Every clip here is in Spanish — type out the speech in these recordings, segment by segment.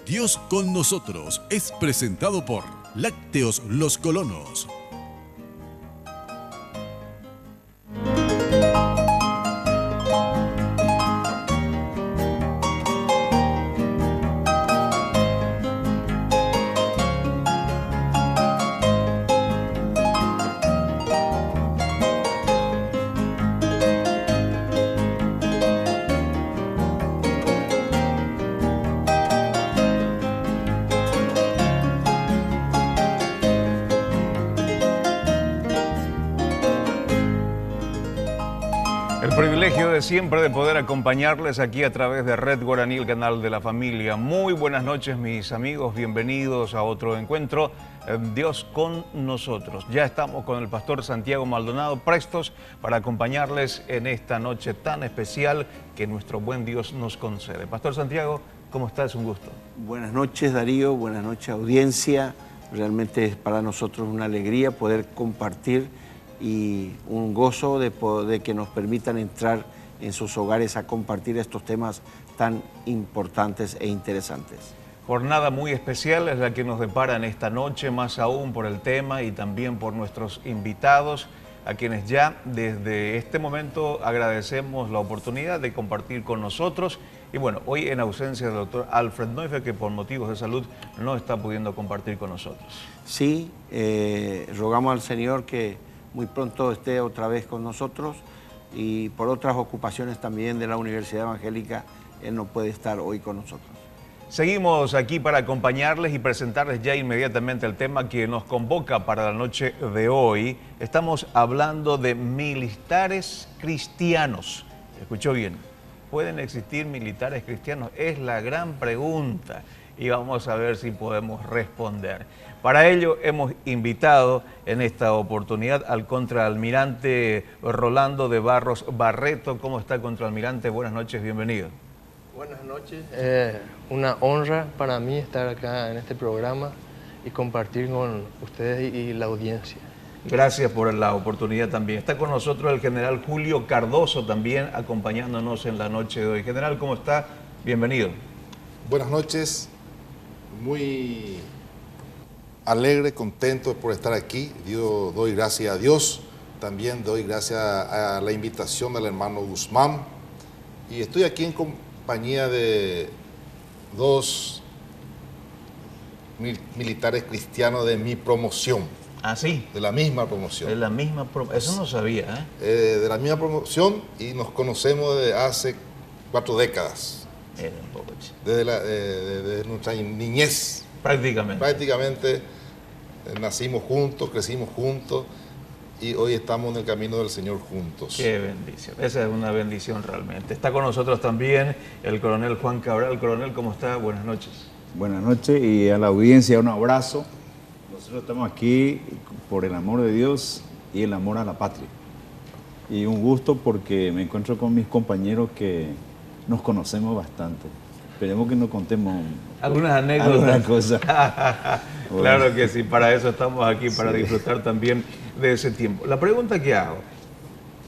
Dios con nosotros es presentado por Lácteos Los Colonos. Siempre de poder acompañarles aquí a través de Red Guaraní, el canal de la familia. Muy buenas noches, mis amigos, bienvenidos a otro encuentro. Dios con nosotros. Ya estamos con el pastor Santiago Maldonado, prestos para acompañarles en esta noche tan especial que nuestro buen Dios nos concede. Pastor Santiago, ¿cómo está? Es un gusto. Buenas noches, Darío, buenas noches, audiencia. Realmente es para nosotros una alegría poder compartir y un gozo de que nos permitan entrar en sus hogares a compartir estos temas tan importantes e interesantes. Jornada muy especial es la que nos depara en esta noche, más aún por el tema y también por nuestros invitados, a quienes ya desde este momento agradecemos la oportunidad de compartir con nosotros. Y bueno, hoy en ausencia del doctor Alfred Neufeld, que por motivos de salud no está pudiendo compartir con nosotros. Sí, rogamos al Señor que muy pronto esté otra vez con nosotros, y por otras ocupaciones también de la Universidad Evangélica, él no puede estar hoy con nosotros. Seguimos aquí para acompañarles y presentarles ya inmediatamente el tema que nos convoca para la noche de hoy. Estamos hablando de militares cristianos. ¿Escuchó bien? ¿Pueden existir militares cristianos? Es la gran pregunta y vamos a ver si podemos responder. Para ello hemos invitado en esta oportunidad al contraalmirante Rolando de Barros Barreto. ¿Cómo está, contraalmirante? Buenas noches, bienvenido. Buenas noches. Una honra para mí estar acá en este programa y compartir con ustedes y la audiencia. Gracias por la oportunidad también. Está con nosotros el general Julio Cardoso también acompañándonos en la noche de hoy. General, ¿cómo está? Bienvenido. Buenas noches. Muy alegre, contento por estar aquí. Yo doy gracias a Dios. También doy gracias a la invitación del hermano Guzmán. Y estoy aquí en compañía de dos militares cristianos de mi promoción. ¿Ah, sí? De la misma promoción. De la misma promoción. Eso no sabía, ¿eh? De la misma promoción, y nos conocemos desde hace 4 décadas. Desde nuestra niñez. Prácticamente. Prácticamente nacimos juntos, crecimos juntos y hoy estamos en el camino del Señor juntos. Qué bendición. Esa es una bendición realmente. Está con nosotros también el coronel Juan Cabral. Coronel, ¿cómo está? Buenas noches. Buenas noches, y a la audiencia un abrazo. Nosotros estamos aquí por el amor de Dios y el amor a la patria. Y un gusto porque me encuentro con mis compañeros que nos conocemos bastante. Esperemos que nos contemos algunas anécdotas. Algunas cosas. Claro que sí, para eso estamos aquí, para disfrutar también de ese tiempo. La pregunta que hago,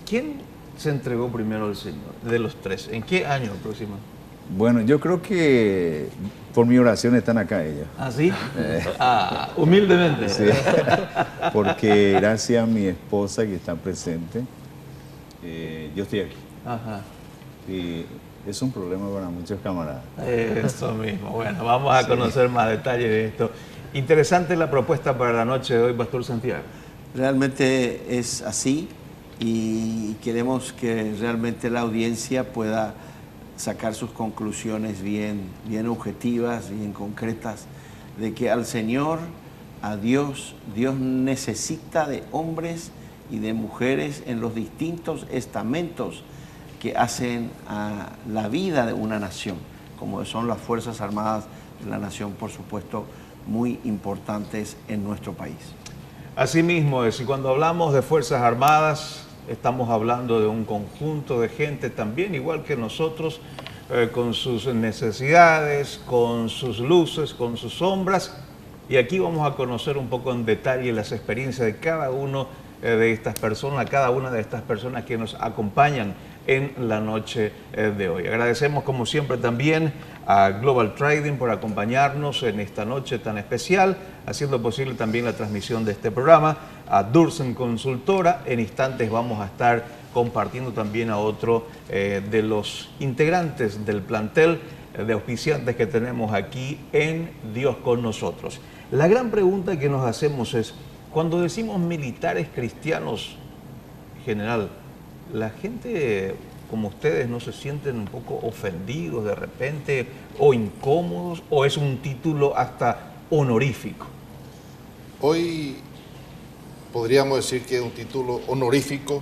¿quién se entregó primero al Señor de los tres? ¿En qué año aproximadamente? Bueno, yo creo que por mi oración están acá ellos. ¿Ah, sí? Humildemente. Sí, porque gracias a mi esposa que está presente, yo estoy aquí. Ajá. Y es un problema para muchos camaradas. Eso mismo. Bueno, vamos a conocer más detalles de esto. Interesante la propuesta para la noche de hoy, Pastor Santiago. Realmente es así, y queremos que realmente la audiencia pueda sacar sus conclusiones bien objetivas, bien concretas, de que al Señor, a Dios necesita de hombres y de mujeres en los distintos estamentos que hacen a la vida de una nación, como son las Fuerzas Armadas de la nación, por supuesto, muy importantes en nuestro país. Asimismo es, y cuando hablamos de Fuerzas Armadas, estamos hablando de un conjunto de gente también, igual que nosotros, con sus necesidades, con sus luces, con sus sombras, y aquí vamos a conocer un poco en detalle las experiencias de cada uno de estas personas, cada una de estas personas que nos acompañan en la noche de hoy. Agradecemos como siempre también a Global Trading por acompañarnos en esta noche tan especial, haciendo posible también la transmisión de este programa, a Dursen Consultora. En instantes vamos a estar compartiendo también a otro de los integrantes del plantel de auspiciantes que tenemos aquí en Dios con nosotros. La gran pregunta que nos hacemos es, cuando decimos militares cristianos, general, la gente como ustedes no se sienten un poco ofendidos de repente o incómodos, o es un título hasta honorífico? Hoy podríamos decir que es un título honorífico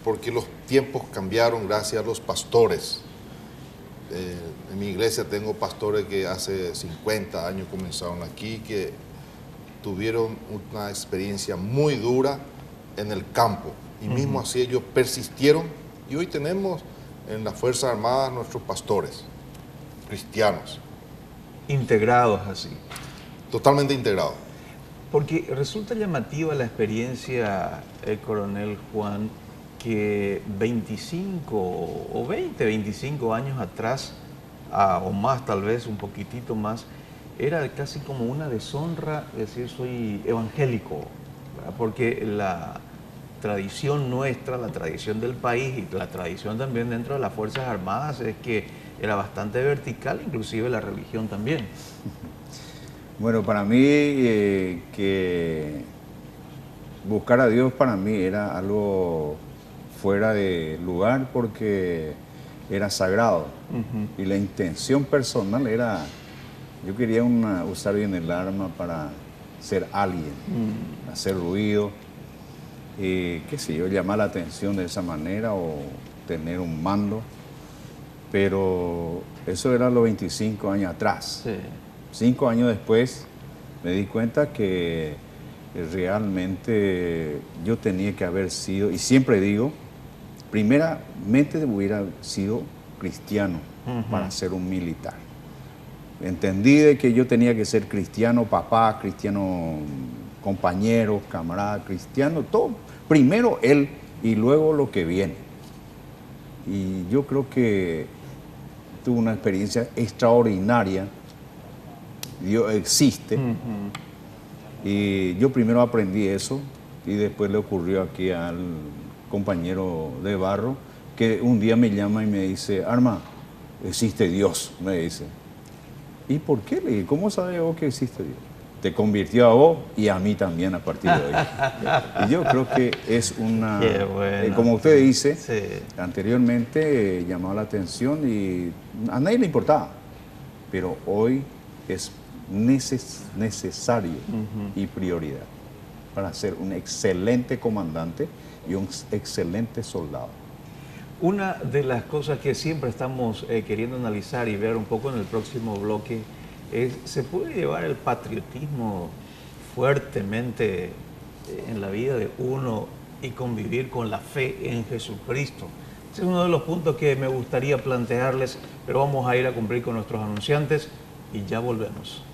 porque los tiempos cambiaron gracias a los pastores. En mi iglesia tengo pastores que hace 50 años comenzaron aquí, que tuvieron una experiencia muy dura en el campo y mismo así ellos persistieron, y hoy tenemos en las Fuerzas Armadas nuestros pastores cristianos. Integrados así. Totalmente integrados. Porque resulta llamativa la experiencia, coronel Juan, que 25 o 20, 25 años atrás, o más tal vez, un poquitito más, era casi como una deshonra decir soy evangélico, ¿verdad? Porque la tradición nuestra, la tradición del país y la tradición también dentro de las Fuerzas Armadas es que era bastante vertical, inclusive la religión también. Bueno, para mí que buscar a Dios para mí era algo fuera de lugar porque era sagrado. Y la intención personal era, yo quería usar bien el arma para ser alguien, hacer ruido, qué sé yo, llamar la atención de esa manera o tener un mando. Pero eso era los 25 años atrás. Sí. 5 años después me di cuenta que realmente yo tenía que haber sido, y siempre digo, primeramente hubiera sido cristiano para ser un militar. Entendí de que yo tenía que ser cristiano papá, cristiano compañero, camarada, cristiano, todo. Primero él y luego lo que viene. Y yo creo que tuve una experiencia extraordinaria. Dios existe. Y yo primero aprendí eso y después le ocurrió aquí al compañero de Barro que un día me llama y me dice, Arma, existe Dios, me dice. ¿Y por qué? Le dije, ¿cómo sabes vos que existe Dios? Te convirtió a vos y a mí también a partir de hoy. Y yo creo que es una, Qué bueno. Como usted dice, Sí. anteriormente llamaba la atención y a nadie le importaba, pero hoy es necesario y prioridad para ser un excelente comandante y un excelente soldado. Una de las cosas que siempre estamos queriendo analizar y ver un poco en el próximo bloque es, ¿se puede llevar el patriotismo fuertemente en la vida de uno y convivir con la fe en Jesucristo? Ese es uno de los puntos que me gustaría plantearles, pero vamos a ir a cumplir con nuestros anunciantes y ya volvemos.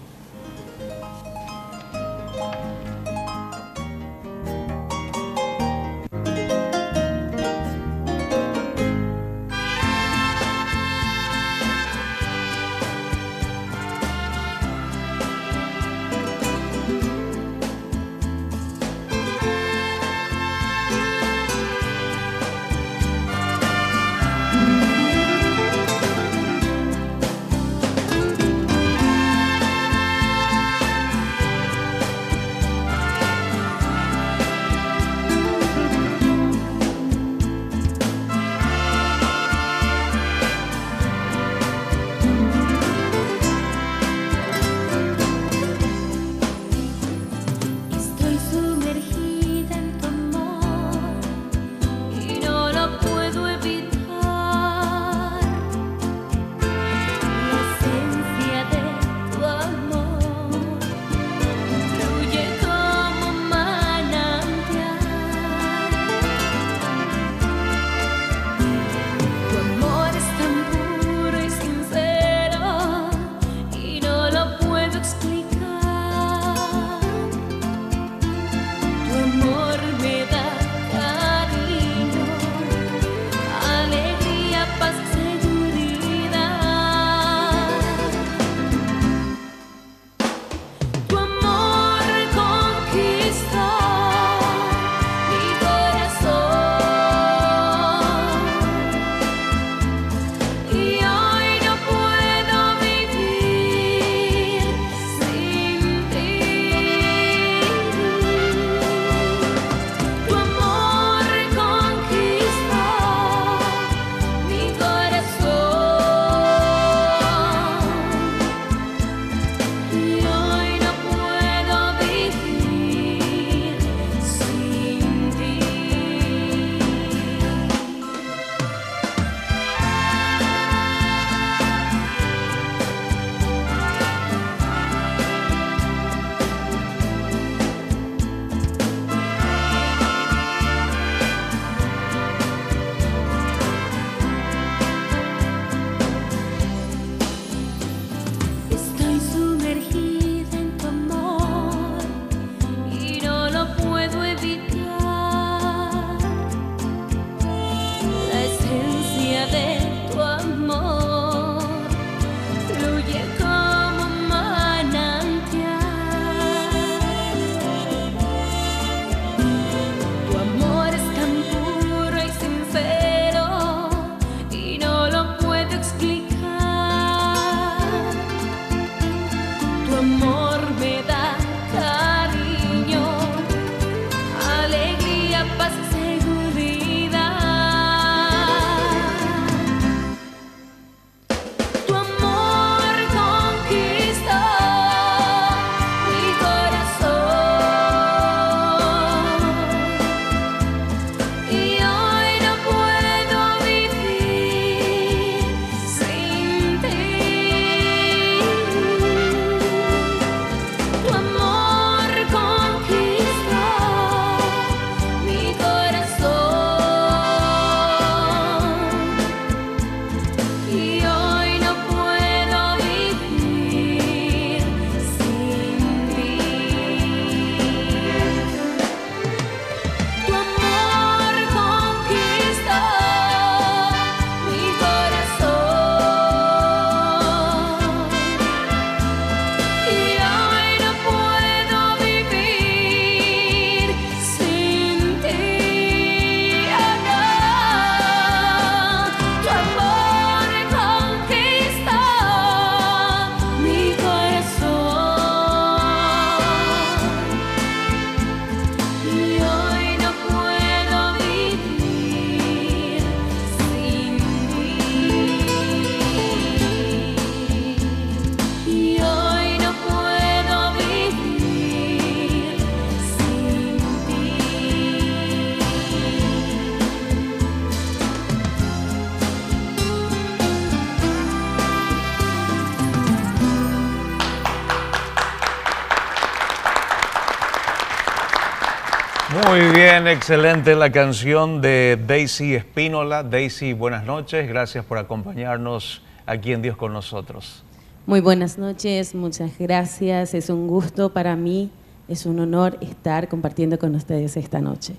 Muy bien, excelente la canción de Daisy Espínola. Daisy, buenas noches, gracias por acompañarnos aquí en Dios con nosotros. Muy buenas noches, muchas gracias. Es un gusto para mí, es un honor estar compartiendo con ustedes esta noche.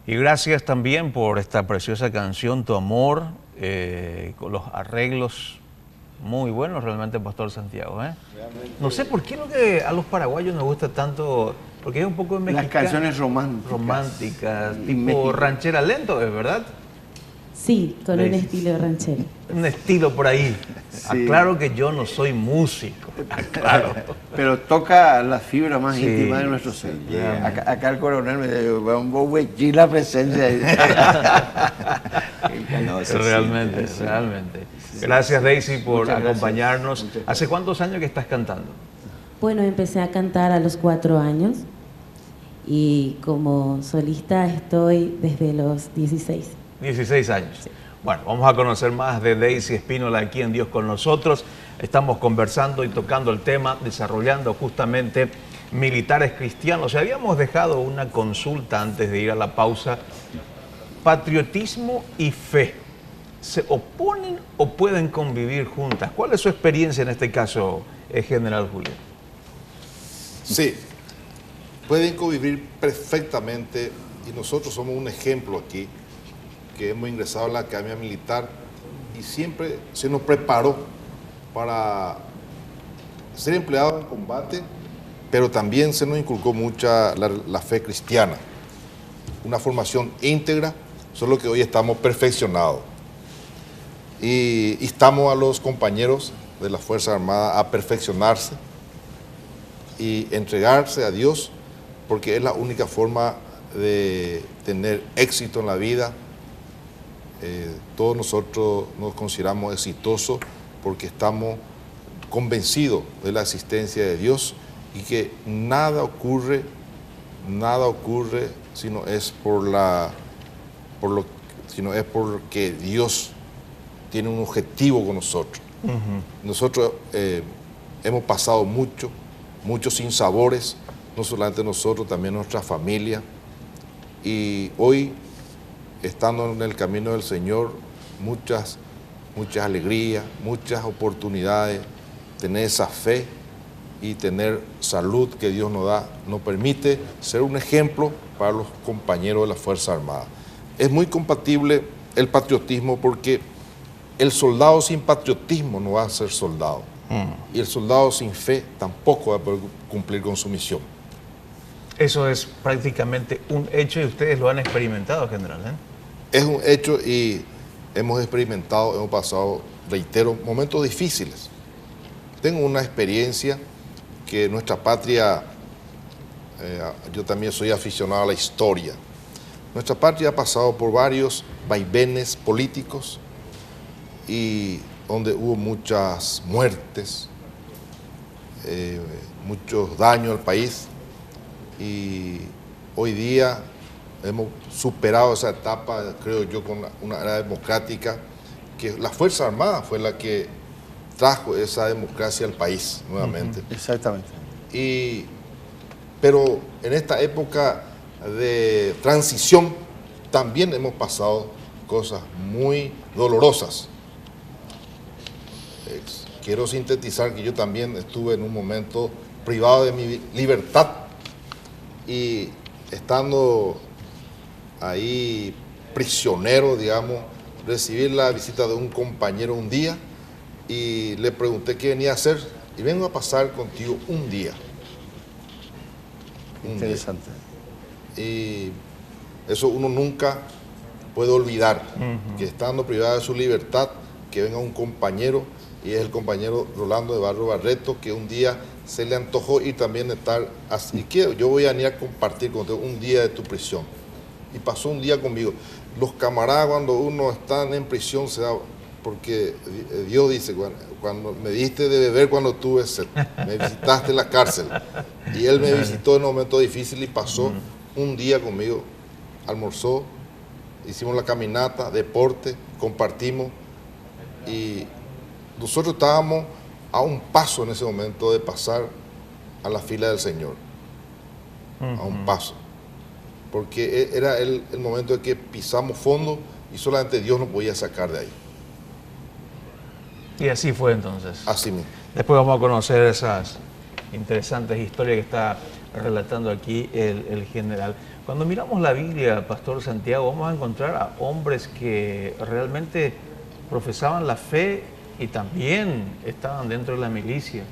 Y gracias también por esta preciosa canción, Tu Amor, con los arreglos muy buenos realmente, Pastor Santiago. No sé por qué lo que a los paraguayos nos gusta tanto, porque es un poco de mexicano. Las canciones románticas. Románticas, Y tipo México. ranchera lento, ¿es verdad? Sí, con un estilo ranchero. Un estilo por ahí. Sí. Aclaro que yo no soy músico. Aclaro. Pero toca la fibra más Sí, íntima de nuestro ser. sí. Acá el coronel me dijo, vamos a ver la presencia. No, eso sí, Realmente, sí. realmente. Gracias, Daisy, por Muchas gracias. acompañarnos. Muchas ¿Hace cuántos años que estás cantando? Bueno, empecé a cantar a los 4 años y como solista estoy desde los 16. 16 años. Bueno, vamos a conocer más de Daisy Espínola aquí en Dios con nosotros. Estamos conversando y tocando el tema, desarrollando justamente militares cristianos. Y habíamos dejado una consulta antes de ir a la pausa. Patriotismo y fe, ¿se oponen o pueden convivir juntas? ¿Cuál es su experiencia en este caso, General Julio? Sí, pueden convivir perfectamente y nosotros somos un ejemplo aquí, que hemos ingresado a la Academia Militar y siempre se nos preparó para ser empleados en combate, pero también se nos inculcó mucha la fe cristiana, una formación íntegra, solo que hoy estamos perfeccionados. Y instamos a los compañeros de la Fuerza Armada a perfeccionarse y entregarse a Dios, porque es la única forma de tener éxito en la vida. Todos nosotros nos consideramos exitosos porque estamos convencidos de la existencia de Dios y que nada ocurre sino es sino es porque Dios tiene un objetivo con nosotros. Nosotros hemos pasado muchos sinsabores, no solamente nosotros, también nuestra familia. Y hoy, estando en el camino del Señor, muchas alegrías, muchas oportunidades, tener esa fe y tener salud que Dios nos da, nos permite ser un ejemplo para los compañeros de la Fuerza Armada. Es muy compatible el patriotismo porque el soldado sin patriotismo no va a ser soldado. Y el soldado sin fe tampoco va a poder cumplir con su misión. Eso es prácticamente un hecho y ustedes lo han experimentado, General. Es un hecho y hemos experimentado, hemos pasado, reitero, momentos difíciles. Tengo una experiencia que nuestra patria, yo también soy aficionado a la historia. Nuestra patria ha pasado por varios vaivenes políticos y donde hubo muchas muertes, muchos daños al país, y hoy día hemos superado esa etapa, creo yo, con una era democrática, que la Fuerza Armada fue la que trajo esa democracia al país nuevamente. Exactamente. Pero en esta época de transición también hemos pasado cosas muy dolorosas. Quiero sintetizar que yo también estuve en un momento privado de mi libertad y estando ahí prisionero, digamos, recibí la visita de un compañero un día y le pregunté qué venía a hacer y vengo a pasar contigo un día. Interesante. Y eso uno nunca puede olvidar, que estando privado de su libertad, que venga un compañero, y es el compañero Rolando de Barrio Barreto, que un día se le antojó ir también estar así, que yo voy a venir a compartir contigo un día de tu prisión. Y pasó un día conmigo. Los camaradas, cuando uno está en prisión, se da, porque Dios dice, cuando me diste de beber cuando tuve sed, me visitaste en la cárcel. Y él me visitó en un momento difícil y pasó un día conmigo, almorzó, hicimos la caminata, deporte, compartimos y nosotros estábamos a un paso en ese momento de pasar a la fila del Señor, a un paso. porque era el momento en que pisamos fondo y solamente Dios nos podía sacar de ahí. Y así fue entonces. Así mismo. Después vamos a conocer esas interesantes historias que está relatando aquí el general. Cuando miramos la Biblia, Pastor Santiago, vamos a encontrar a hombres que realmente profesaban la fe y también estaban dentro de la milicia.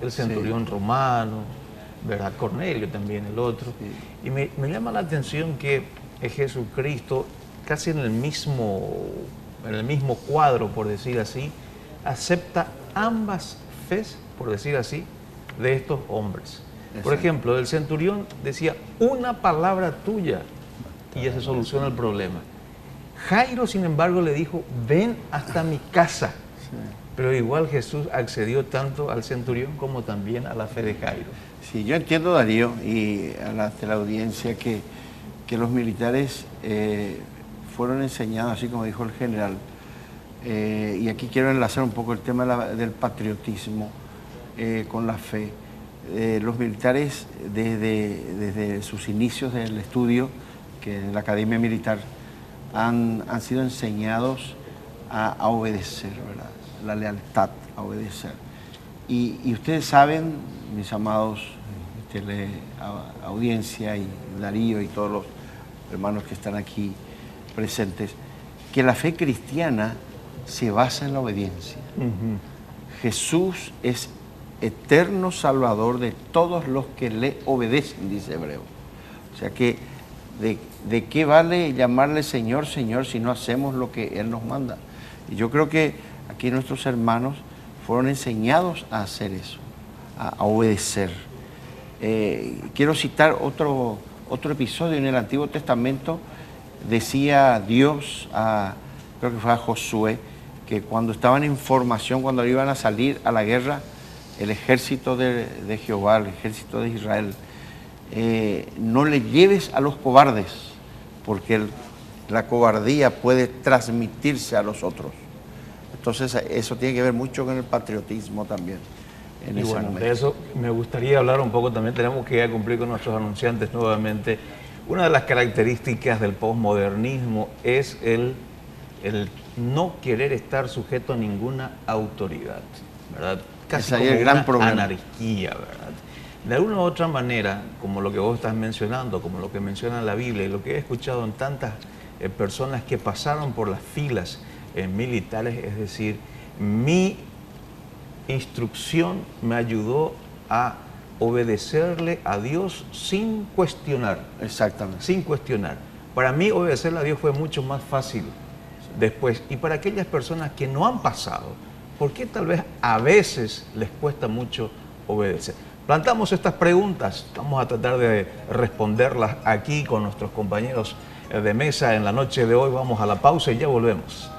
El centurión romano, ¿verdad? Cornelio también, el otro. Sí. Y me llama la atención que Jesucristo, casi en el mismo cuadro, por decir así, acepta ambas fes, por decir así, de estos hombres. Exacto. Por ejemplo, el centurión decía, una palabra tuya y ya se soluciona el problema. Jairo, sin embargo, le dijo, ven hasta mi casa. Sí. Pero igual Jesús accedió tanto al centurión como también a la fe de Jairo. Sí, yo entiendo, Darío, y a la audiencia, que los militares fueron enseñados, así como dijo el general, y aquí quiero enlazar un poco el tema del patriotismo con la fe. Los militares, desde sus inicios del estudio, que en la Academia Militar, han sido enseñados a obedecer, ¿verdad? La lealtad, a obedecer. Y ustedes saben, mis amados audiencia y Darío y todos los hermanos que están aquí presentes, que la fe cristiana se basa en la obediencia. Jesús es eterno Salvador de todos los que le obedecen, dice Hebreo. O sea que, ¿de qué vale llamarle Señor, Señor, si no hacemos lo que Él nos manda? Y yo creo que aquí nuestros hermanos fueron enseñados a hacer eso, a obedecer. Quiero citar otro episodio en el Antiguo Testamento. Decía Dios, creo que fue a Josué, que cuando estaban en formación, cuando iban a salir a la guerra, el ejército de Jehová, el ejército de Israel, no le lleves a los cobardes, porque la cobardía puede transmitirse a los otros. Entonces eso tiene que ver mucho con el patriotismo también. En ese momento. De eso me gustaría hablar un poco también. Tenemos que ya cumplir con nuestros anunciantes nuevamente. Una de las características del posmodernismo es el no querer estar sujeto a ninguna autoridad, ¿verdad? Casi como una anarquía, ¿verdad? De alguna u otra manera, como lo que vos estás mencionando, como lo que menciona la Biblia y lo que he escuchado en tantas personas que pasaron por las filas militares, es decir, mi instrucción me ayudó a obedecerle a Dios sin cuestionar. Exactamente. Sin cuestionar. Para mí obedecerle a Dios fue mucho más fácil después. Y para aquellas personas que no han pasado, ¿por qué tal vez a veces les cuesta mucho obedecer? Plantamos estas preguntas, vamos a tratar de responderlas aquí con nuestros compañeros de mesa en la noche de hoy. Vamos a la pausa y ya volvemos.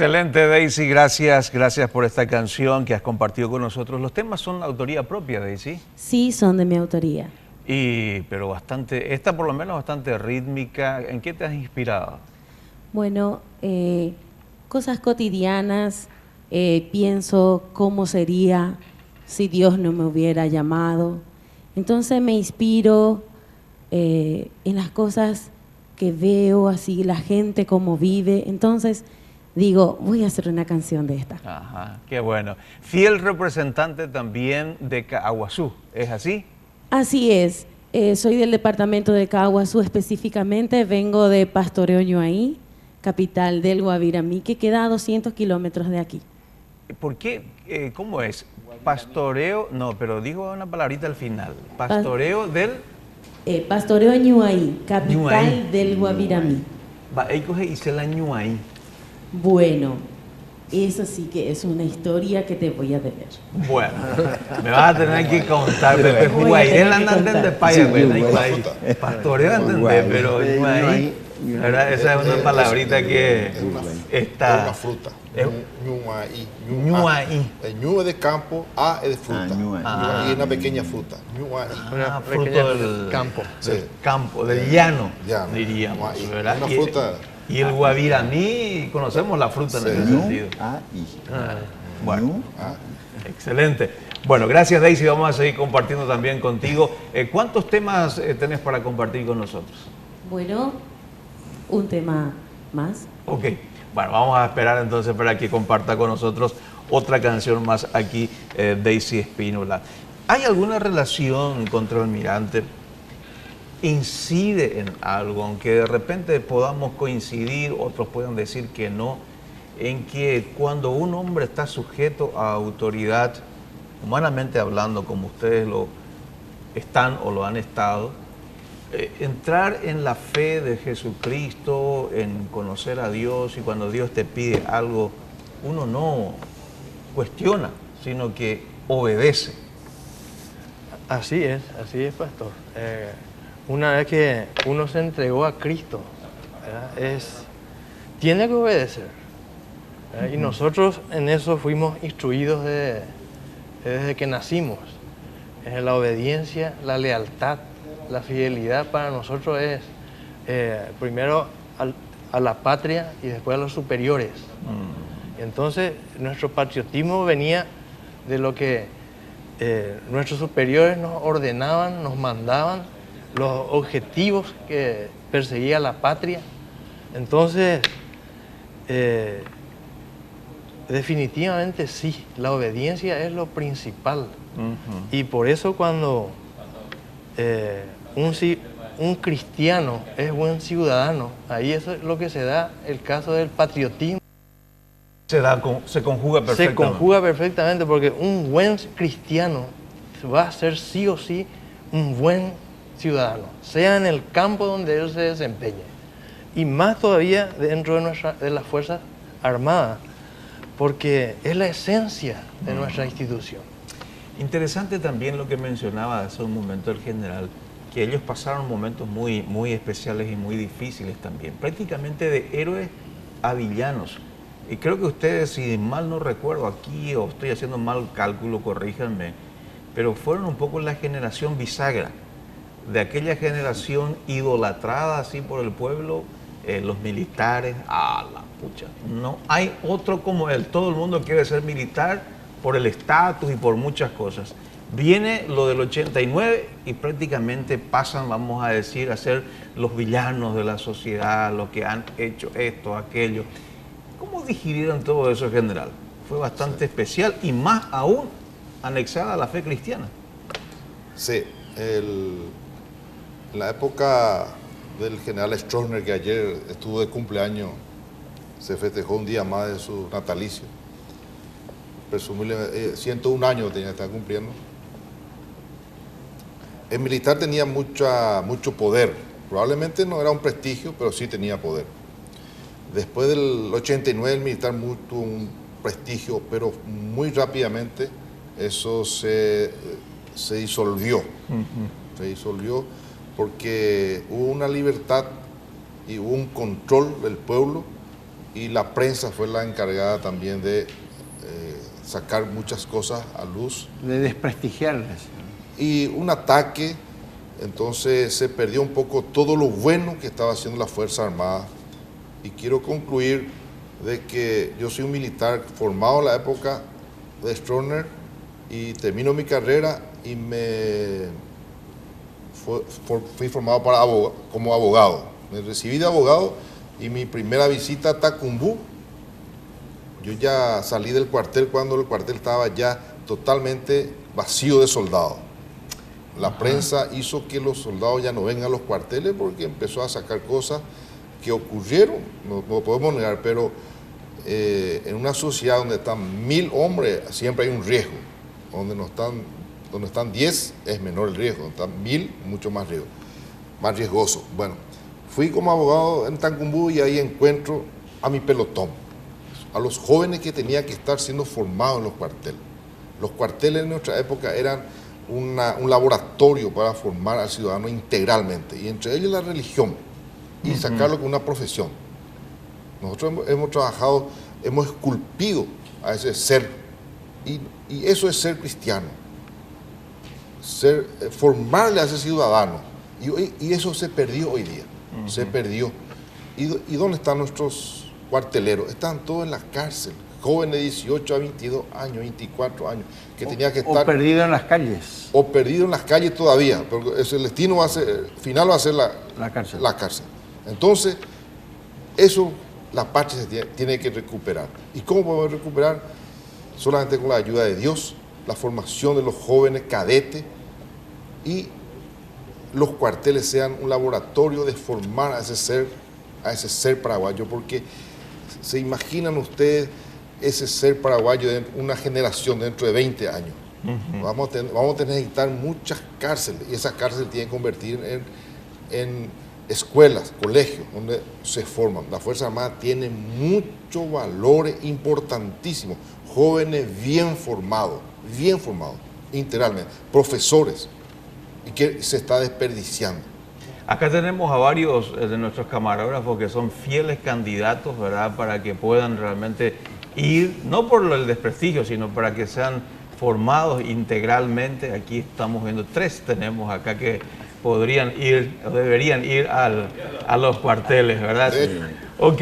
Excelente, Daisy, gracias por esta canción que has compartido con nosotros. Los temas son autoría propia, Daisy. Sí, son de mi autoría. Pero bastante, esta por lo menos bastante rítmica. ¿En qué te has inspirado? Bueno, cosas cotidianas, pienso cómo sería si Dios no me hubiera llamado. Entonces me inspiro en las cosas que veo, así la gente cómo vive. Entonces digo, voy a hacer una canción de esta. Ajá, qué bueno. Fiel representante también de Caaguazú, ¿es así? Así es, soy del departamento de Caaguazú específicamente, vengo de Pastoreo Ñuaí, capital del Guaviramí, que queda a 200 kilómetros de aquí. ¿Por qué? ¿Cómo es? Pastoreo, no, pero dijo una palabrita al final. Pastoreo del... Pastoreo Ñuaí, capital Ñuaí. del Guaviramí. Va, ahí coge y se la Ñuaí. Bueno, eso sí que es una historia que te voy a deber. Bueno, me vas a tener que contar, Pepe Voy a Juguay. tener Él que anda contar. de paya, güey. Ñuaí. Pastoreo entender, pero Ñuaí, ¿verdad? Esa es una palabrita que Es una está... fruta. Es- Ñuaí. Ñuaí. El ñu es de campo, a es de fruta. Ñuaí. Ñuaí es una pequeña fruta. Ñuaí. Una fruto pequeña del campo. Sí. del campo, del llano, Llano. diríamos, Ñuaí. ¿verdad? Una Y- fruta. Y el guaviraní, conocemos la fruta en Sí. ese sentido. Bueno, Ah, excelente. Bueno, gracias, Daisy. Vamos a seguir compartiendo también contigo. ¿Cuántos temas tenés para compartir con nosotros? Bueno, un tema más. Ok, bueno, vamos a esperar entonces para que comparta con nosotros otra canción más aquí, Daisy Espínola. ¿Hay alguna relación, contraalmirante? ¿Incide en algo, aunque de repente podamos coincidir, otros puedan decir que no, en que cuando un hombre está sujeto a autoridad, humanamente hablando, como ustedes lo están o lo han estado, entrar en la fe de Jesucristo, en conocer a Dios, y cuando Dios te pide algo, uno no cuestiona, sino que obedece? Así es, pastor. Una vez que uno se entregó a Cristo, ¿verdad? Tiene que obedecer, ¿verdad? Y nosotros en eso fuimos instruidos desde que nacimos. La obediencia, la lealtad, la fidelidad para nosotros es primero a la patria y después a los superiores. Entonces nuestro patriotismo venía de lo que nuestros superiores nos ordenaban, nos mandaban, los objetivos que perseguía la patria. Entonces, definitivamente sí, la obediencia es lo principal. Y por eso cuando un cristiano es buen ciudadano, ahí eso es lo que se da, el caso del patriotismo. Se conjuga perfectamente. Se conjuga perfectamente porque un buen cristiano va a ser sí o sí un buen ciudadano, sea en el campo donde él se desempeñe, y más todavía dentro de las Fuerzas Armadas, porque es la esencia de nuestra institución. Interesante también lo que mencionaba hace un momento el general, que ellos pasaron momentos muy, muy especiales y muy difíciles también, prácticamente de héroes a villanos. Y creo que ustedes, si mal no recuerdo aquí, o estoy haciendo mal cálculo, corríjanme, pero fueron un poco la generación bisagra, de aquella generación idolatrada así por el pueblo, los militares, la pucha, no hay otro como él, todo el mundo quiere ser militar por el estatus y por muchas cosas. Viene lo del 89 y prácticamente pasan, vamos a decir, a ser los villanos de la sociedad, los que han hecho esto, aquello. ¿Cómo digirieron todo eso, general? Fue bastante especial y más aún anexada a la fe cristiana. sí, la época del general Stroessner, que ayer estuvo de cumpleaños, se festejó un día más de su natalicio. Presumiblemente 101 años tenía que estar cumpliendo. El militar tenía mucho poder. Probablemente no era un prestigio, pero sí tenía poder. Después del 89 el militar tuvo un prestigio, pero muy rápidamente eso se disolvió. Se disolvió porque hubo una libertad y hubo un control del pueblo y la prensa fue la encargada también de sacar muchas cosas a luz. De desprestigiarles. Y un ataque, entonces se perdió un poco todo lo bueno que estaba haciendo la Fuerza Armada. Y quiero concluir de que yo soy un militar formado en la época de Stroessner y termino mi carrera y fui formado como abogado. Me recibí de abogado y mi primera visita a Tacumbú, yo ya salí del cuartel cuando el cuartel estaba ya totalmente vacío de soldados. La prensa hizo que los soldados ya no vengan a los cuarteles porque empezó a sacar cosas que ocurrieron, no podemos negar, pero en una sociedad donde están 1000 hombres siempre hay un riesgo. Donde están 10 es menor el riesgo, donde están 1000 mucho más riesgo, más riesgoso. Bueno, fui como abogado en Tacumbú y ahí encuentro a mi pelotón, a los jóvenes que tenían que estar siendo formados en los cuarteles. Los cuarteles en nuestra época eran un laboratorio para formar al ciudadano integralmente, y entre ellos la religión, y sacarlo como una profesión. Nosotros hemos trabajado, hemos esculpido a ese ser, y eso es ser cristiano, formarle a ese ciudadano, y eso se perdió hoy día, se perdió. ¿Y dónde están nuestros cuarteleros? Están todos en la cárcel, jóvenes de 18 a 22 años, 24 años, que tenía que estar... O perdidos en las calles. O perdidos en las calles todavía, pero el destino final va a ser La cárcel. La cárcel. Entonces, eso la patria se tiene que recuperar. ¿Y cómo podemos recuperar? Solamente con la ayuda de Dios, la formación de los jóvenes cadetes, y los cuarteles sean un laboratorio de formar a ese ser paraguayo, porque se imaginan ustedes ese ser paraguayo de una generación dentro de 20 años. Vamos a necesitar muchas cárceles, y esas cárceles tienen que convertir en escuelas, colegios, donde se forman. La Fuerza Armada tiene muchos valores importantísimos, jóvenes bien formados, integralmente, profesores, y que se está desperdiciando. Acá tenemos a varios de nuestros camarógrafos que son fieles candidatos, ¿verdad?, para que puedan realmente ir, no por el desprestigio, sino para que sean formados integralmente. Aquí estamos viendo 3, tenemos acá que podrían ir, o deberían ir a los cuarteles, ¿verdad? Sí. Ok,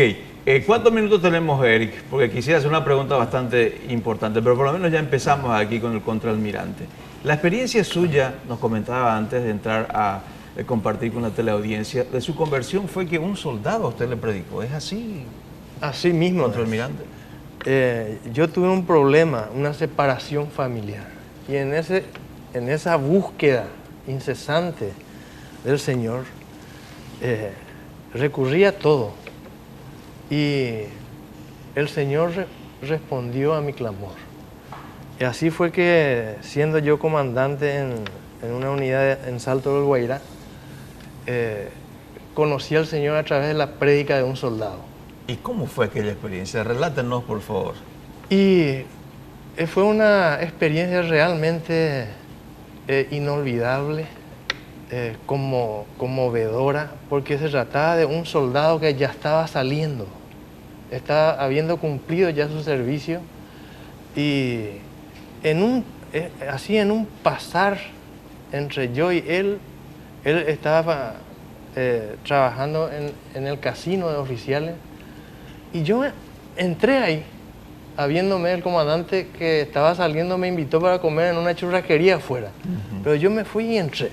¿cuántos minutos tenemos, Eric? Porque quisiera hacer una pregunta bastante importante, pero por lo menos ya empezamos aquí con el contraalmirante. La experiencia suya, nos comentaba antes de entrar a compartir con la teleaudiencia, de su conversión fue que un soldado a usted le predicó. ¿Es así? Así mismo, contraalmirante. Yo tuve un problema, una separación familiar, y en esa búsqueda incesante del Señor, recurrí a todo, y el Señor respondió a mi clamor. Y así fue que, siendo yo comandante en una unidad en Salto del Guairá, conocí al Señor a través de la prédica de un soldado. ¿Y cómo fue aquella experiencia? Relátenos, por favor. Y fue una experiencia realmente inolvidable, conmovedora, porque se trataba de un soldado que ya estaba saliendo, estaba habiendo cumplido ya su servicio, y así en un pasar entre yo y él estaba trabajando en el casino de oficiales, y yo entré ahí, habiéndome el comandante que estaba saliendo me invitó para comer en una churrasquería afuera. Pero yo me fui y entré.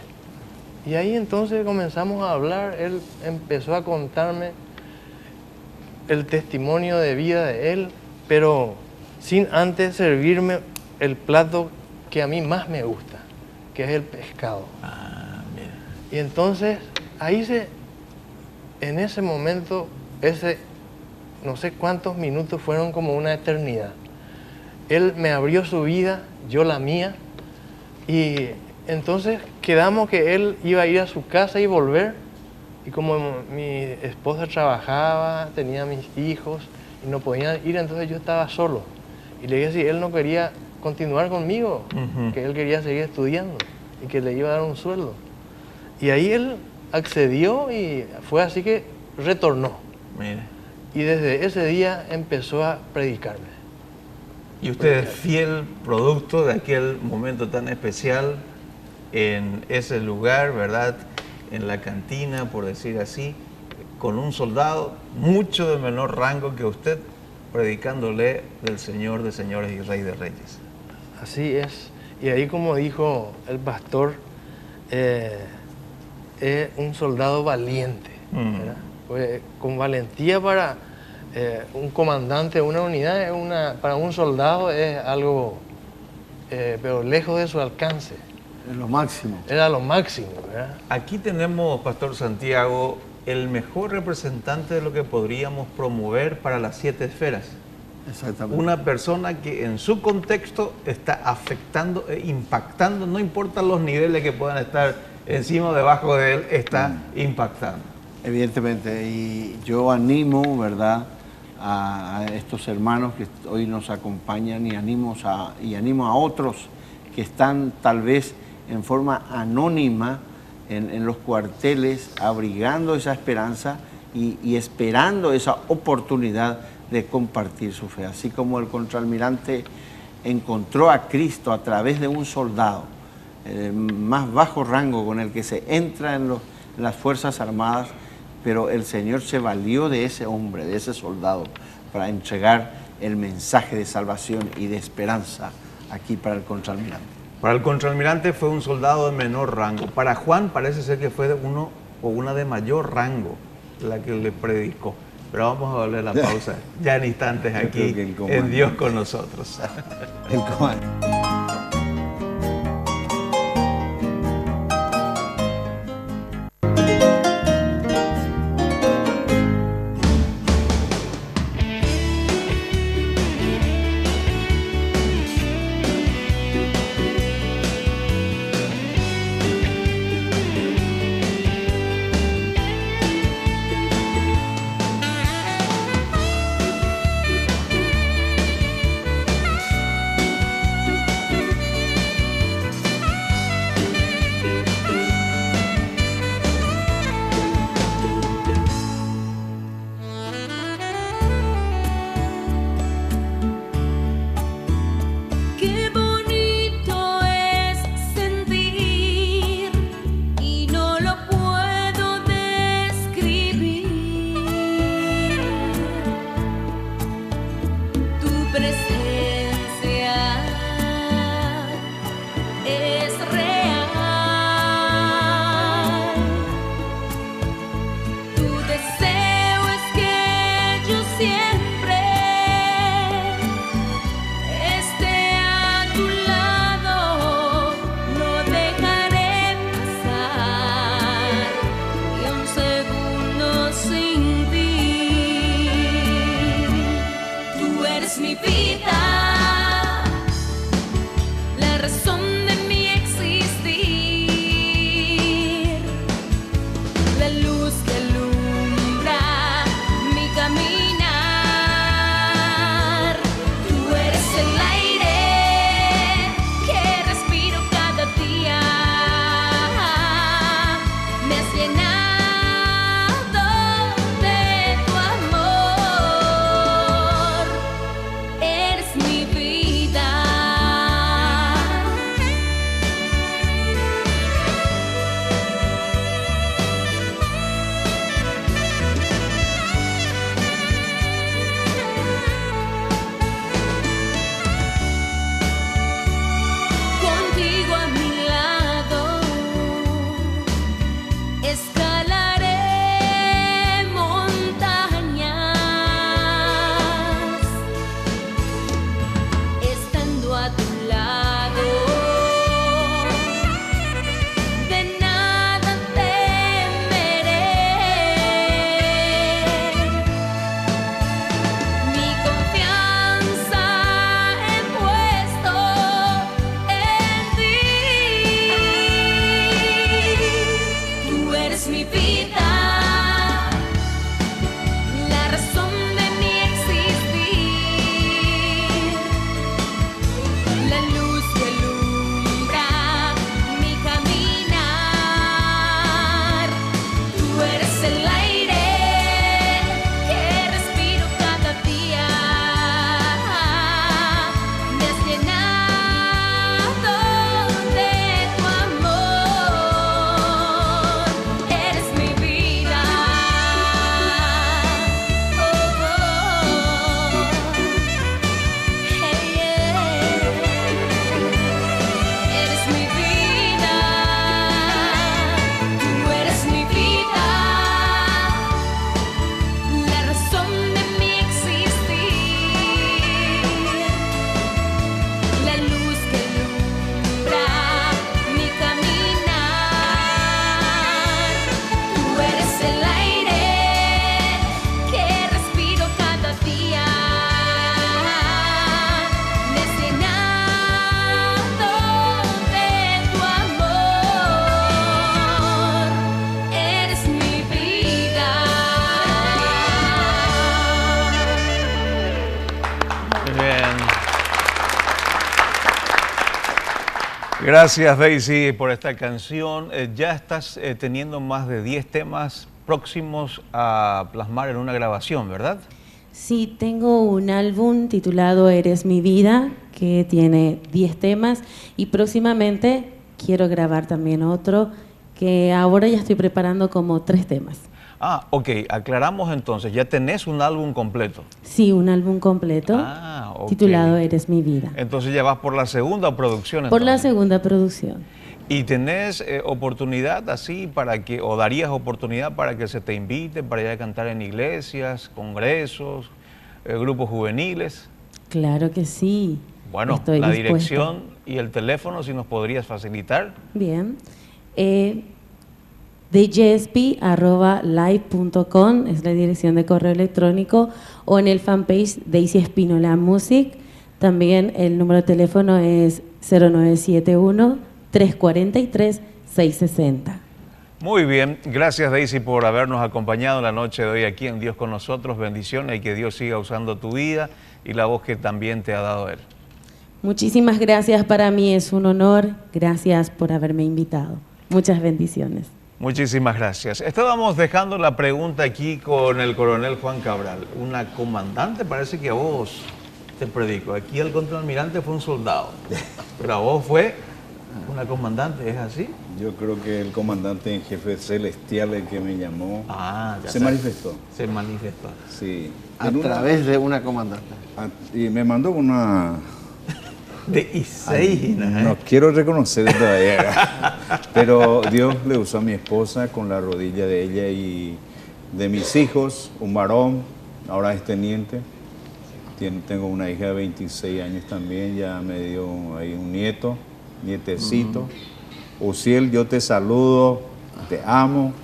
Y ahí entonces comenzamos a hablar, él empezó a contarme el testimonio de vida de él, pero sin antes servirme el plato que a mí más me gusta, que es el pescado. Mira. Y entonces ahí en ese momento, no sé cuántos minutos, fueron como una eternidad. Él me abrió su vida, yo la mía, y entonces quedamos que él iba a ir a su casa y volver, y como mi esposa trabajaba, tenía mis hijos y no podían ir, entonces yo estaba solo. Y le dije si él no quería continuar conmigo, que él quería seguir estudiando y que le iba a dar un sueldo. Y ahí él accedió y fue así que retornó. Mire. Y desde ese día empezó a predicarme. Y usted es fiel producto de aquel momento tan especial en ese lugar, ¿verdad? En la cantina, por decir así, con un soldado mucho de menor rango que usted, predicándole del Señor de señores y Rey de reyes. Así es. Y ahí, como dijo el pastor, es un soldado valiente, ¿verdad? Pues, con valentía para un comandante de una unidad, para un soldado es algo, pero lejos de su alcance. Es lo máximo. Era lo máximo, ¿verdad? Aquí tenemos, Pastor Santiago, el mejor representante de lo que podríamos promover para las 7 esferas. Exactamente. Una persona que en su contexto está afectando e impactando, no importa los niveles que puedan estar encima o debajo de él, está impactando. Evidentemente, y yo animo, ¿verdad?, a estos hermanos que hoy nos acompañan y animo a otros que están tal vez en forma anónima en los cuarteles, abrigando esa esperanza y esperando esa oportunidad de compartir su fe. Así como el contraalmirante encontró a Cristo a través de un soldado, el más bajo rango con el que se entra en las Fuerzas Armadas, pero el Señor se valió de ese hombre, de ese soldado, para entregar el mensaje de salvación y de esperanza aquí para el contraalmirante. Para el contraalmirante fue un soldado de menor rango. Para Juan parece ser que fue uno o una de mayor rango la que le predicó. Pero vamos a darle la pausa ya en instantes aquí en Dios con nosotros. El comandante. Gracias, Daisy, por esta canción. Ya estás teniendo más de 10 temas próximos a plasmar en una grabación, ¿verdad? Sí, tengo un álbum titulado Eres mi vida, que tiene 10 temas, y próximamente quiero grabar también otro, que ahora ya estoy preparando como 3 temas. Ah, ok, aclaramos entonces, ya tenés un álbum completo. Sí, un álbum completo Ok. titulado Eres mi vida. Entonces ya vas por la segunda producción. Por la entonces. segunda producción. ¿Y tenés oportunidad así para que, o darías oportunidad para que se te invite para ir a cantar en iglesias, congresos, grupos juveniles? Claro que sí. Bueno, Estoy la dispuesta. dirección y el teléfono, si nos podrías facilitar. Bien. DJSP@live.com es la dirección de correo electrónico, o en el fanpage Daisy Espínola Music. También el número de teléfono es 0971-343-660. Muy bien, gracias Daisy por habernos acompañado en la noche de hoy aquí en Dios con nosotros. Bendiciones y que Dios siga usando tu vida y la voz que también te ha dado Él. Muchísimas gracias, para mí es un honor. Gracias por haberme invitado. Muchas bendiciones. Muchísimas gracias. Estábamos dejando la pregunta aquí con el coronel Juan Cabral. Una comandante, parece que a vos te predico. Aquí el contraalmirante fue un soldado, pero a vos fue una comandante, ¿es así? Yo creo que el comandante en jefe celestial, el que me llamó, Ah, ya se sé. manifestó. Se manifestó. Sí. A En una- través de una comandante. y me mandó una... De Isaías, No quiero reconocer todavía, pero Dios le usó a mi esposa con la rodilla de ella y de mis hijos, un varón, ahora es teniente. Tengo una hija de 26 años también, ya me dio ahí un nietecito. Uciel, yo te saludo, te amo.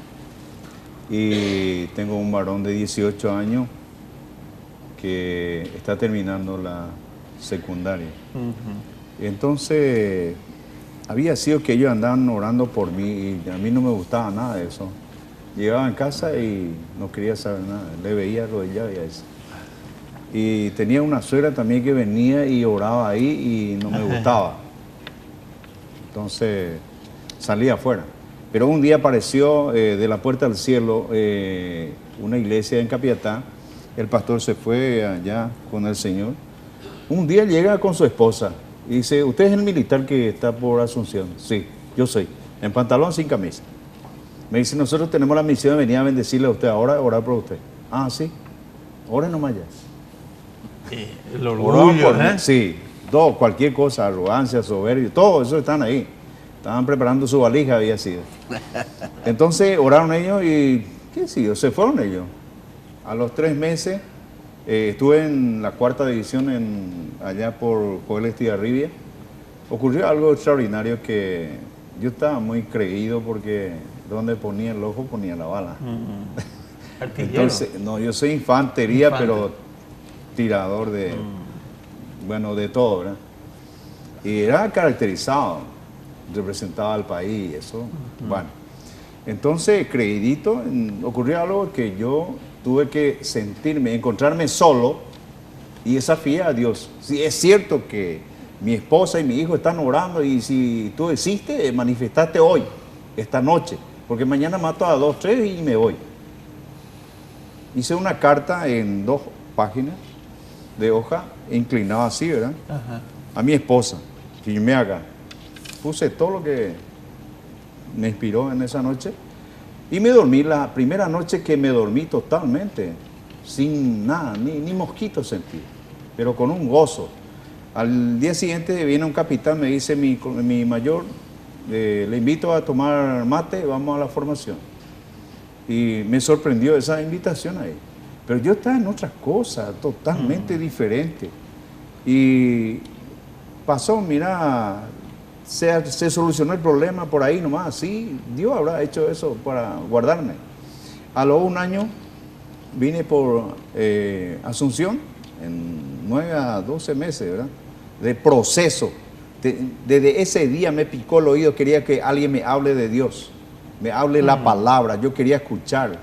Y tengo un varón de 18 años que está terminando la secundaria. Entonces, había sido que ellos andaban orando por mí y a mí no me gustaba nada de eso. Llegaba en casa y no quería saber nada, le veía arrodillado y a eso. Y tenía una suegra también que venía y oraba ahí y no me gustaba. Entonces, salí afuera. Pero un día apareció de la puerta del cielo una iglesia en Capiatá. El pastor se fue allá con el Señor. Un día llega con su esposa y dice, ¿usted es el militar que está por Asunción? Sí, yo soy. En pantalón, sin camisa. Me dice, nosotros tenemos la misión de venir a bendecirle a usted ahora, orar por usted. Ah, sí. Ore nomás ya. El Oraban orgullo, por mí. ¿eh? Sí, todo, cualquier cosa, arrogancia, soberbia, todo eso están ahí. Estaban preparando su valija, había sido. Entonces oraron ellos y, ¿qué sé se fueron ellos. A los 3 meses, estuve en la 4ª división allá por Joel Estigarribia. Ocurrió algo extraordinario que yo estaba muy creído porque donde ponía el ojo ponía la bala. Artillero. Entonces, no, yo soy infantería, Infante. pero tirador de, bueno, de todo, ¿verdad? Y era caracterizado, representaba al país y eso. Bueno, entonces, creidito, ocurrió algo que yo tuve que sentirme, encontrarme solo y desafié a Dios. Si es cierto que mi esposa y mi hijo están orando y si tú existes, manifestaste hoy, esta noche, porque mañana mato a 2, 3 y me voy. Hice una carta en 2 páginas de hoja, inclinada así, ¿verdad? A mi esposa, que me haga. Puse todo lo que me inspiró en esa noche y me dormí la primera noche que me dormí totalmente, sin nada, ni mosquito sentí, pero con un gozo. Al día siguiente viene un capitán, me dice mi mayor, le invito a tomar mate, vamos a la formación. Y me sorprendió esa invitación ahí. Pero yo estaba en otras cosas, totalmente diferente. Y pasó, mira, se solucionó el problema por ahí nomás, así. Dios habrá hecho eso para guardarme. A los 1 año vine por Asunción, en 9 a 12 meses, ¿verdad? De proceso. Desde ese día me picó el oído, quería que alguien me hable de Dios, me hable la palabra, yo quería escuchar,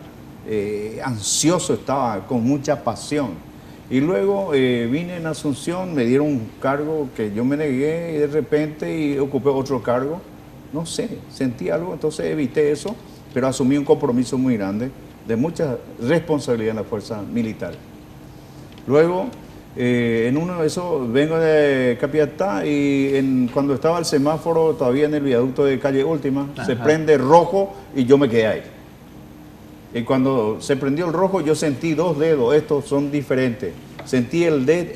ansioso estaba, con mucha pasión. Y luego vine en Asunción, me dieron un cargo que yo me negué y de repente y ocupé otro cargo. No sé, sentí algo, entonces evité eso, pero asumí un compromiso muy grande de mucha responsabilidad en la fuerza militar. Luego, en uno de esos, vengo de Capiatá y cuando estaba el semáforo todavía en el viaducto de Calle Última, se prende rojo y yo me quedé ahí. Y cuando se prendió el rojo yo sentí dos dedos, estos son diferentes. Sentí el dedo,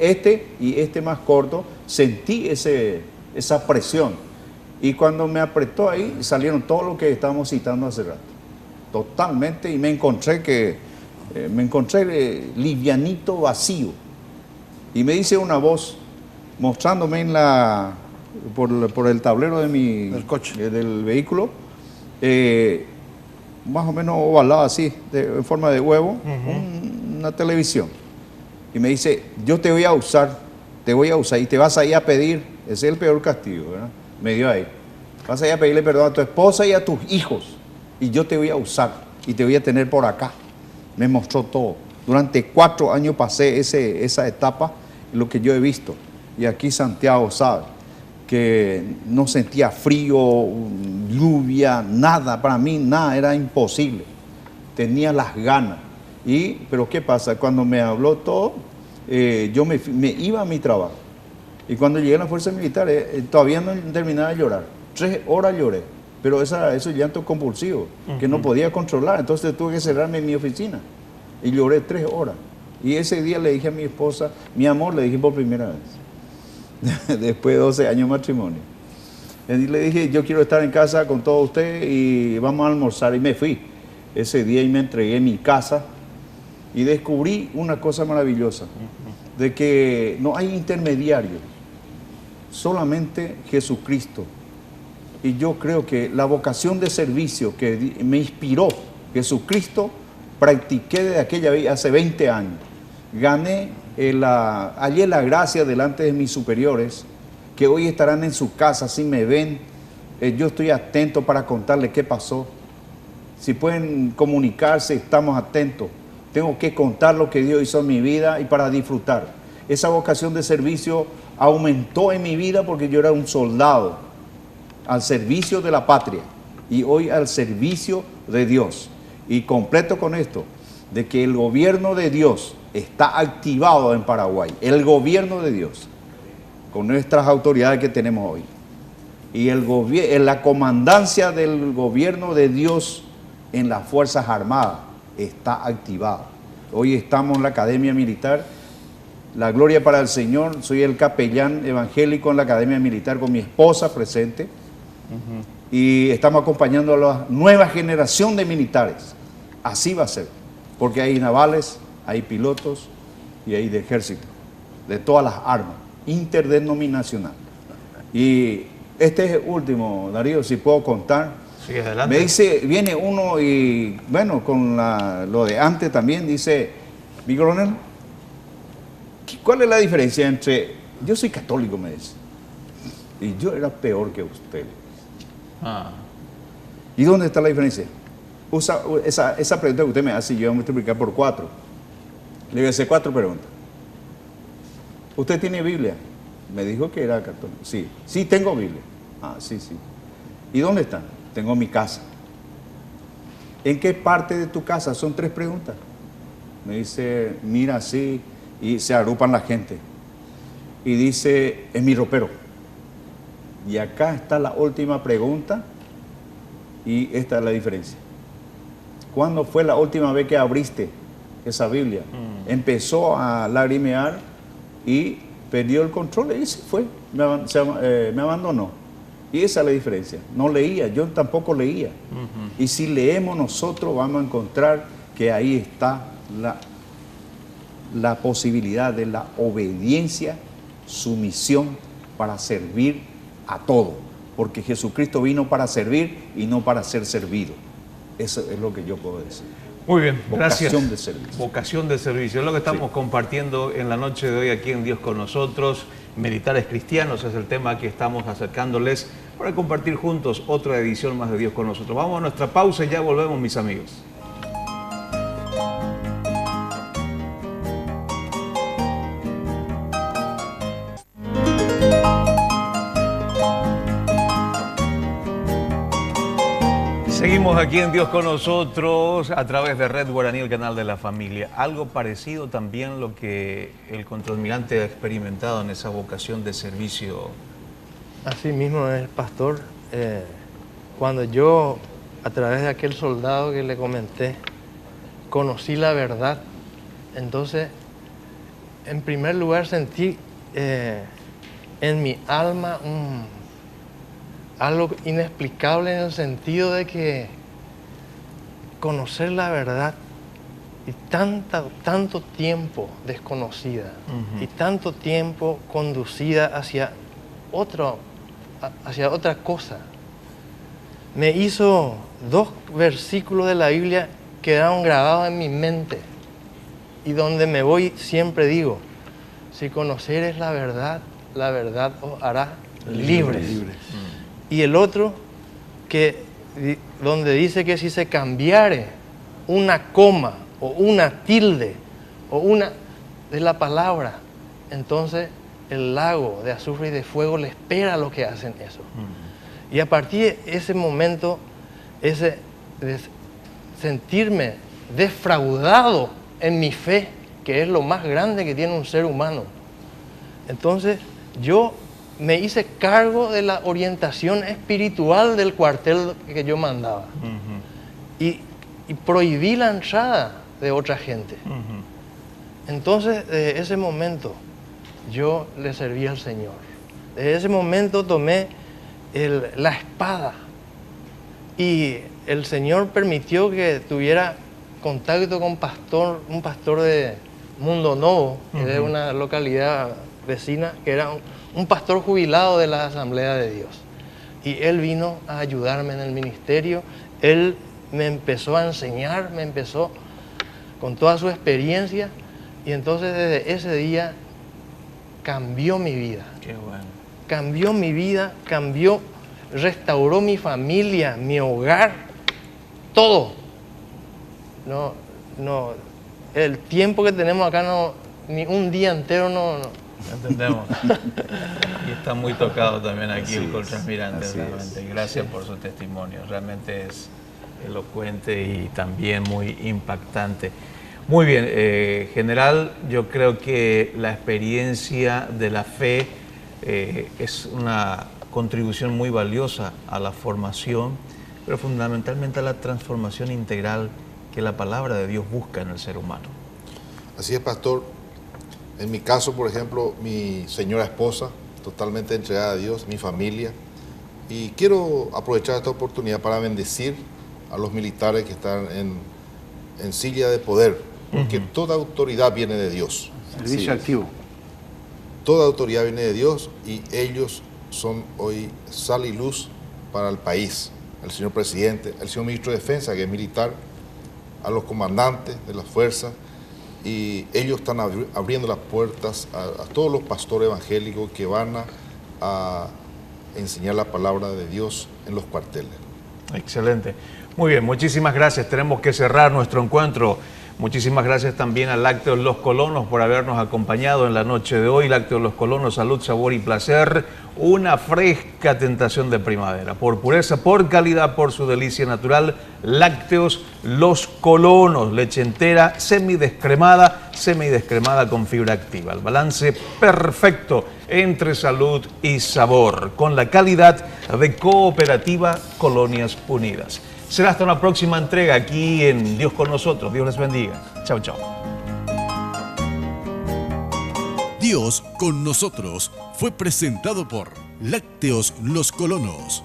y este más corto, sentí esa presión. Y cuando me apretó ahí salieron todo lo que estábamos citando hace rato. Totalmente, y me encontré livianito, vacío. Y me dice una voz, mostrándome por el tablero de del coche, del vehículo, más o menos ovalado así, en forma de huevo, una televisión. Y me dice, yo te voy a usar y te vas a ir a pedir, ese es el peor castigo, ¿verdad? Me dio ahí. Vas a ir a pedirle perdón a tu esposa y a tus hijos. Y yo te voy a usar y te voy a tener por acá. Me mostró todo. Durante 4 años pasé esa etapa, lo que yo he visto. Y aquí Santiago sabe que no sentía frío, lluvia, nada. Para mí nada, era imposible. Tenía las ganas. Pero ¿qué pasa? Cuando me habló todo, yo me iba a mi trabajo. Y cuando llegué a la fuerza militar, todavía no terminaba de llorar. 3 horas lloré. Pero esos llantos compulsivos que no podía controlar. Entonces tuve que cerrarme en mi oficina. Y lloré 3 horas. Y ese día le dije a mi esposa, mi amor, le dije por primera vez. Después de 12 años de matrimonio. Y le dije, yo quiero estar en casa con todos ustedes y vamos a almorzar. Y me fui ese día y me entregué en mi casa. Y descubrí una cosa maravillosa. De que no hay intermediario. Solamente Jesucristo. Y yo creo que la vocación de servicio que me inspiró Jesucristo, practiqué desde aquella vez, hace 20 años. Hallé la gracia delante de mis superiores, que hoy estarán en su casa, si me ven, yo estoy atento para contarles qué pasó. Si pueden comunicarse, estamos atentos. Tengo que contar lo que Dios hizo en mi vida y para disfrutar. Esa vocación de servicio aumentó en mi vida porque yo era un soldado al servicio de la patria y hoy al servicio de Dios. Y completo con esto, de que el gobierno de Dios está activado en Paraguay, el gobierno de Dios, con nuestras autoridades que tenemos hoy. Y la comandancia del gobierno de Dios en las Fuerzas Armadas está activada. Hoy estamos en la Academia Militar, la gloria para el Señor, soy el capellán evangélico en la Academia Militar con mi esposa presente. Y estamos acompañando a la nueva generación de militares. Así va a ser, porque hay navales, hay pilotos y hay de ejército, de todas las armas, interdenominacional. Y este es el último, Darío, si puedo contar. Sí, adelante. Me dice, viene uno y, bueno, con lo de antes también, dice, mi coronel, ¿cuál es la diferencia entre, yo soy católico, me dice, y yo era peor que usted? ¿Y dónde está la diferencia? Usa esa pregunta que usted me hace y yo voy a multiplicar por 4. Le voy a hacer 4 preguntas. ¿Usted tiene Biblia? Me dijo que era católico. Sí, sí tengo Biblia. Sí. ¿Y dónde está? Tengo mi casa. ¿En qué parte de tu casa? Son 3 preguntas. Me dice, mira así, y se agrupan la gente. Y dice, en mi ropero. Y acá está la última pregunta y esta es la diferencia. ¿Cuándo fue la última vez que abriste esa Biblia? Empezó a lagrimear y perdió el control y se fue, me abandonó. Y esa es la diferencia. No leía, yo tampoco leía. Y si leemos nosotros vamos a encontrar que ahí está la posibilidad de la obediencia, sumisión para servir a todo, porque Jesucristo vino para servir y no para ser servido. Eso es lo que yo puedo decir. Muy bien, gracias. Vocación de servicio. Vocación de servicio. Es lo que estamos compartiendo en la noche de hoy aquí en Dios con nosotros. Militares cristianos es el tema que estamos acercándoles para compartir juntos otra edición más de Dios con nosotros. Vamos a nuestra pausa y ya volvemos, mis amigos. Seguimos aquí en Dios con nosotros a través de Red Guaraní, el canal de la familia. Algo parecido también lo que el contralmirante ha experimentado en esa vocación de servicio. Así mismo es, pastor. Cuando yo, a través de aquel soldado que le comenté, conocí la verdad, entonces, en primer lugar sentí en mi alma algo inexplicable, en el sentido de que conocer la verdad y tanto tiempo desconocida y tanto tiempo conducida hacia otra cosa, me hizo dos versículos de la Biblia que quedaron grabados en mi mente, y donde me voy siempre digo: si conoceres la verdad os hará libres. Y el otro, donde dice que si se cambiare una coma o una tilde o una de la palabra, entonces el lago de azufre y de fuego le espera a los que hacen eso. Y a partir de ese momento, de sentirme defraudado en mi fe, que es lo más grande que tiene un ser humano, entonces yo me hice cargo de la orientación espiritual del cuartel que yo mandaba. Y prohibí la entrada de otra gente. Entonces, desde ese momento, yo le serví al Señor. Desde ese momento tomé la espada, y el Señor permitió que tuviera contacto con un pastor de Mundo Novo, que era una localidad vecina, que era un pastor jubilado de la Asamblea de Dios. Y él vino a ayudarme en el ministerio. Él me empezó a enseñar, me empezó con toda su experiencia, y entonces desde ese día cambió mi vida. Qué bueno. Cambió mi vida, restauró mi familia, mi hogar, todo. No, el tiempo que tenemos acá, ni un día entero no. Entendemos. Y está muy tocado también aquí el contralmirante, así realmente. es. Gracias por su testimonio. Realmente es elocuente y también muy impactante. Muy bien, general, yo creo que la experiencia de la fe es una contribución muy valiosa a la formación, pero fundamentalmente a la transformación integral que la palabra de Dios busca en el ser humano. Así es, pastor. En mi caso, por ejemplo, mi señora esposa, totalmente entregada a Dios, mi familia. Y quiero aprovechar esta oportunidad para bendecir a los militares que están en silla de poder, porque toda autoridad viene de Dios. Servicio activo. Toda autoridad viene de Dios, y ellos son hoy sal y luz para el país. El señor presidente, el señor ministro de Defensa, que es militar, a los comandantes de las fuerzas, y ellos están abriendo las puertas a todos los pastores evangélicos que van a enseñar la palabra de Dios en los cuarteles. Excelente. Muy bien, muchísimas gracias. Tenemos que cerrar nuestro encuentro. Muchísimas gracias también a Lácteos Los Colonos por habernos acompañado en la noche de hoy. Lácteos Los Colonos, salud, sabor y placer. Una fresca tentación de primavera. Por pureza, por calidad, por su delicia natural. Lácteos Los Colonos. Leche entera, semidescremada con fibra activa. El balance perfecto entre salud y sabor. Con la calidad de Cooperativa Colonias Unidas. Será hasta una próxima entrega aquí en Dios con nosotros. Dios les bendiga. Chao, chao. Dios con nosotros fue presentado por Lácteos Los Colonos.